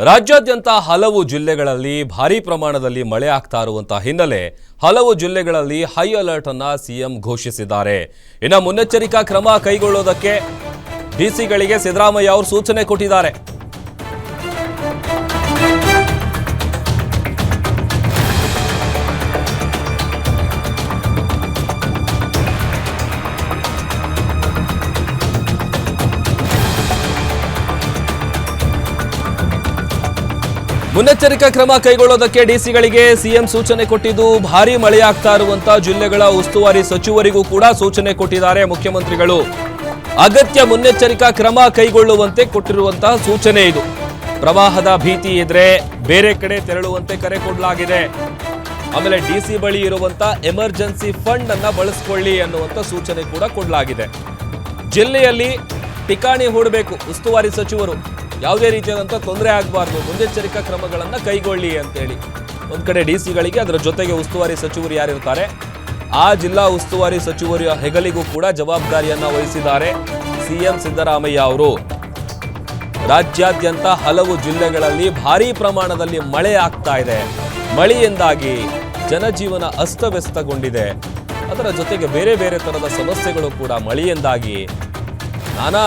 ರಾಜ್ಯಾದ್ಯಂತ ಹಲವು ಜಿಲ್ಲೆಗಳಲ್ಲಿ ಭಾರೀ ಪ್ರಮಾಣದಲ್ಲಿ ಮಳೆ ಆಗ್ತಾ ಇರುವಂತಹ ಹಿನ್ನೆಲೆ ಹಲವು ಜಿಲ್ಲೆಗಳಲ್ಲಿ ಹೈ ಅಲರ್ಟ್ ಅನ್ನು ಸಿಎಂ ಘೋಷಿಸಿದ್ದಾರೆ. ಇನ್ನು ಮುನ್ನೆಚ್ಚರಿಕಾ ಕ್ರಮ ಕೈಗೊಳ್ಳುವುದಕ್ಕೆ ಡಿಸಿಗಳಿಗೆ ಸಿದ್ದರಾಮಯ್ಯ ಅವರು ಸೂಚನೆ ಕೊಟ್ಟಿದ್ದಾರೆ. ಮುನ್ನೆಚ್ಚರಿಕಾ ಕ್ರಮ ಕೈಗೊಳ್ಳೋದಕ್ಕೆ ಡಿಸಿಗಳಿಗೆ ಸಿಎಂ ಸೂಚನೆ ಕೊಟ್ಟಿದ್ದು, ಭಾರೀ ಮಳೆಯಾಗ್ತಾ ಇರುವಂತಹ ಜಿಲ್ಲೆಗಳ ಉಸ್ತುವಾರಿ ಸಚಿವರಿಗೂ ಕೂಡ ಸೂಚನೆ ಕೊಟ್ಟಿದ್ದಾರೆ ಮುಖ್ಯಮಂತ್ರಿಗಳು. ಅಗತ್ಯ ಮುನ್ನೆಚ್ಚರಿಕಾ ಕ್ರಮ ಕೈಗೊಳ್ಳುವಂತೆ ಕೊಟ್ಟಿರುವಂತಹ ಸೂಚನೆ ಇದು. ಪ್ರವಾಹದ ಭೀತಿ ಇದ್ರೆ ಬೇರೆ ಕಡೆ ತೆರಳುವಂತೆ ಕರೆ ಕೊಡಲಾಗಿದೆ. ಆಮೇಲೆ ಡಿಸಿ ಬಳಿ ಇರುವಂತಹ ಎಮರ್ಜೆನ್ಸಿ ಫಂಡ್ ಅನ್ನ ಬಳಸಿಕೊಳ್ಳಿ ಅನ್ನುವಂತ ಸೂಚನೆ ಕೂಡ ಕೊಡಲಾಗಿದೆ. ಜಿಲ್ಲೆಯಲ್ಲಿ ಠಿಕಾಣಿ ಹೂಡಬೇಕು ಉಸ್ತುವಾರಿ ಸಚಿವರು, ಯಾವುದೇ ರೀತಿಯಾದಂತಹ ತೊಂದರೆ ಆಗಬಾರ್ದು, ಮುನ್ನೆಚ್ಚರಿಕಾ ಕ್ರಮಗಳನ್ನು ಕೈಗೊಳ್ಳಿ ಅಂತೇಳಿ ಒಂದ್ ಕಡೆ ಡಿಸಿಗಳಿಗೆ, ಅದರ ಜೊತೆಗೆ ಉಸ್ತುವಾರಿ ಸಚಿವರು ಯಾರಿರ್ತಾರೆ ಆ ಜಿಲ್ಲಾ ಉಸ್ತುವಾರಿ ಸಚಿವರ ಹೆಗಲಿಗೂ ಕೂಡ ಜವಾಬ್ದಾರಿಯನ್ನ ವಹಿಸಿದ್ದಾರೆ ಸಿಎಂ ಸಿದ್ದರಾಮಯ್ಯ ಅವರು. ರಾಜ್ಯಾದ್ಯಂತ ಹಲವು ಜಿಲ್ಲೆಗಳಲ್ಲಿ ಭಾರೀ ಪ್ರಮಾಣದಲ್ಲಿ ಮಳೆ ಆಗ್ತಾ ಇದೆ. ಮಳೆಯಿಂದಾಗಿ ಜನಜೀವನ ಅಸ್ತವ್ಯಸ್ತಗೊಂಡಿದೆ. ಅದರ ಜೊತೆಗೆ ಬೇರೆ ಬೇರೆ ತರದ ಸಮಸ್ಯೆಗಳು ಕೂಡ ಮಳೆಯಿಂದಾಗಿ ನಾನಾ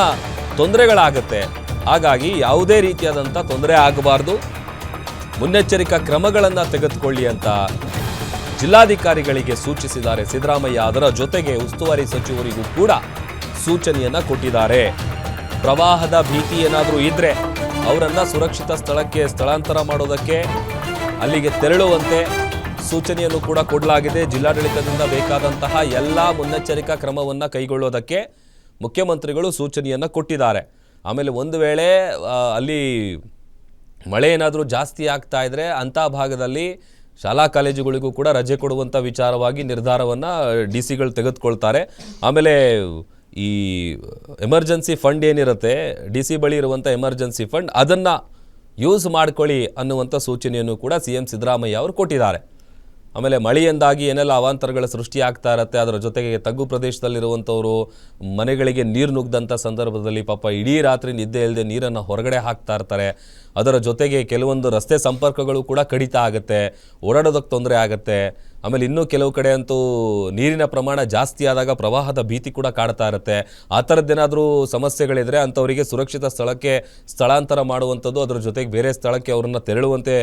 ತೊಂದರೆಗಳಾಗುತ್ತೆ. ಹಾಗಾಗಿ ಯಾವುದೇ ರೀತಿಯಾದಂಥ ತೊಂದರೆ ಆಗಬಾರ್ದು, ಮುನ್ನೆಚ್ಚರಿಕಾ ಕ್ರಮಗಳನ್ನು ತೆಗೆದುಕೊಳ್ಳಿ ಅಂತ ಜಿಲ್ಲಾಧಿಕಾರಿಗಳಿಗೆ ಸೂಚಿಸಿದ್ದಾರೆ ಸಿದ್ದರಾಮಯ್ಯ. ಅದರ ಜೊತೆಗೆ ಉಸ್ತುವಾರಿ ಸಚಿವರಿಗೂ ಕೂಡ ಸೂಚನೆಯನ್ನ ಕೊಟ್ಟಿದ್ದಾರೆ. ಪ್ರವಾಹದ ಭೀತಿ ಏನಾದರೂ ಇದ್ರೆ ಅವರನ್ನ ಸುರಕ್ಷಿತ ಸ್ಥಳಕ್ಕೆ ಸ್ಥಳಾಂತರ ಮಾಡೋದಕ್ಕೆ, ಅಲ್ಲಿಗೆ ತೆರಳುವಂತೆ ಸೂಚನೆಯನ್ನು ಕೂಡ ಕೊಡಲಾಗಿದೆ. ಜಿಲ್ಲಾಡಳಿತದಿಂದ ಬೇಕಾದಂತಹ ಎಲ್ಲ ಮುನ್ನೆಚ್ಚರಿಕಾ ಕ್ರಮವನ್ನು ಕೈಗೊಳ್ಳೋದಕ್ಕೆ ಮುಖ್ಯಮಂತ್ರಿಗಳು ಸೂಚನೆಯನ್ನು ಕೊಟ್ಟಿದ್ದಾರೆ. ಆಮೇಲೆ ಒಂದು ವೇಳೆ ಅಲ್ಲಿ ಮಳೆ ಏನಾದರೂ ಜಾಸ್ತಿ ಆಗ್ತಾ ಇದ್ರೆ ಅಂಥ ಭಾಗದಲ್ಲಿ ಶಾಲಾ ಕಾಲೇಜುಗಳಿಗೂ ಕೂಡ ರಜೆ ಕೊಡುವಂಥ ವಿಚಾರವಾಗಿ ನಿರ್ಧಾರವನ್ನು ಡಿಸಿಗಳು ತೆಗೆದುಕೊಳ್ತಾರೆ. ಆಮೇಲೆ ಈ ಎಮರ್ಜೆನ್ಸಿ ಫಂಡ್ ಏನಿರುತ್ತೆ, ಡಿಸಿ ಬಳಿ ಇರುವಂಥ ಎಮರ್ಜೆನ್ಸಿ ಫಂಡ್, ಅದನ್ನು ಯೂಸ್ ಮಾಡ್ಕೊಳ್ಳಿ ಅನ್ನುವಂಥ ಸೂಚನೆಯನ್ನು ಕೂಡ ಸಿಎಂ ಸಿದ್ದರಾಮಯ್ಯ ಅವರು ಕೊಟ್ಟಿದ್ದಾರೆ. ಆಮೇಲೆ ಮಳೆಯಿಂದಾಗಿ ಏನೆಲ್ಲ ಅವಾಂತರಗಳ ಸೃಷ್ಟಿ ಆಗ್ತಾ ಇರುತ್ತೆ, ಅದರ ಜೊತೆಗೆ ತಗ್ಗು ಪ್ರದೇಶದಲ್ಲಿರುವಂಥವರು ಮನೆಗಳಿಗೆ ನೀರು ನುಗ್ದಂಥ ಸಂದರ್ಭದಲ್ಲಿ ಪಾಪ ಇಡೀ ರಾತ್ರಿ ನಿದ್ದೆ ಇಲ್ಲದೆ ನೀರನ್ನು ಹೊರಗಡೆ ಹಾಕ್ತಾ ಇರ್ತಾರೆ. ಅದರ ಜೊತೆಗೆ ಕೆಲವೊಂದು ರಸ್ತೆ ಸಂಪರ್ಕಗಳು ಕೂಡ ಕಡಿತ ಆಗುತ್ತೆ, ಓಡಾಡೋದಕ್ಕೆ ತೊಂದರೆ ಆಗುತ್ತೆ. ಆಮೇಲೆ ಇನ್ನೂ ಕೆಲವು ಕಡೆ ಅಂತೂ ನೀರಿನ ಪ್ರಮಾಣ ಜಾಸ್ತಿ ಆದಾಗ ಪ್ರವಾಹದ ಭೀತಿ ಕೂಡ ಕಾಡ್ತಾ ಇರುತ್ತೆ. ಆ ಥರದ್ದೇನಾದರೂ ಸಮಸ್ಯೆಗಳಿದ್ರೆ ಅಂಥವರಿಗೆ ಸುರಕ್ಷಿತ ಸ್ಥಳಕ್ಕೆ ಸ್ಥಳಾಂತರ ಮಾಡುವಂಥದ್ದು, ಅದರ ಜೊತೆಗೆ ಬೇರೆ ಸ್ಥಳಕ್ಕೆ ಅವರನ್ನು ತೆರಳುವಂತೆ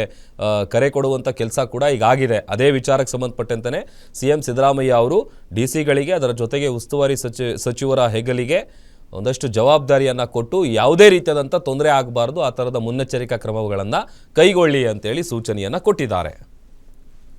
ಕರೆ ಕೊಡುವಂಥ ಕೆಲಸ ಕೂಡ ಈಗ ಆಗಿದೆ. ಅದೇ ವಿಚಾರಕ್ಕೆ ಸಂಬಂಧಪಟ್ಟಂತೆ ಸಿಎಂ ಸಿದ್ದರಾಮಯ್ಯ ಅವರು ಡಿಸಿಗಳಿಗೆ, ಅದರ ಜೊತೆಗೆ ಉಸ್ತುವಾರಿ ಸಚಿವರ ಹೆಗಲಿಗೆ ಒಂದಷ್ಟು ಜವಾಬ್ದಾರಿಯನ್ನು ಕೊಟ್ಟು ಯಾವುದೇ ರೀತಿಯಾದಂಥ ತೊಂದರೆ ಆಗಬಾರ್ದು, ಆ ಥರದ ಮುನ್ನೆಚ್ಚರಿಕಾ ಕ್ರಮಗಳನ್ನು ಕೈಗೊಳ್ಳಿ ಅಂತೇಳಿ ಸೂಚನೆಯನ್ನು ಕೊಟ್ಟಿದ್ದಾರೆ.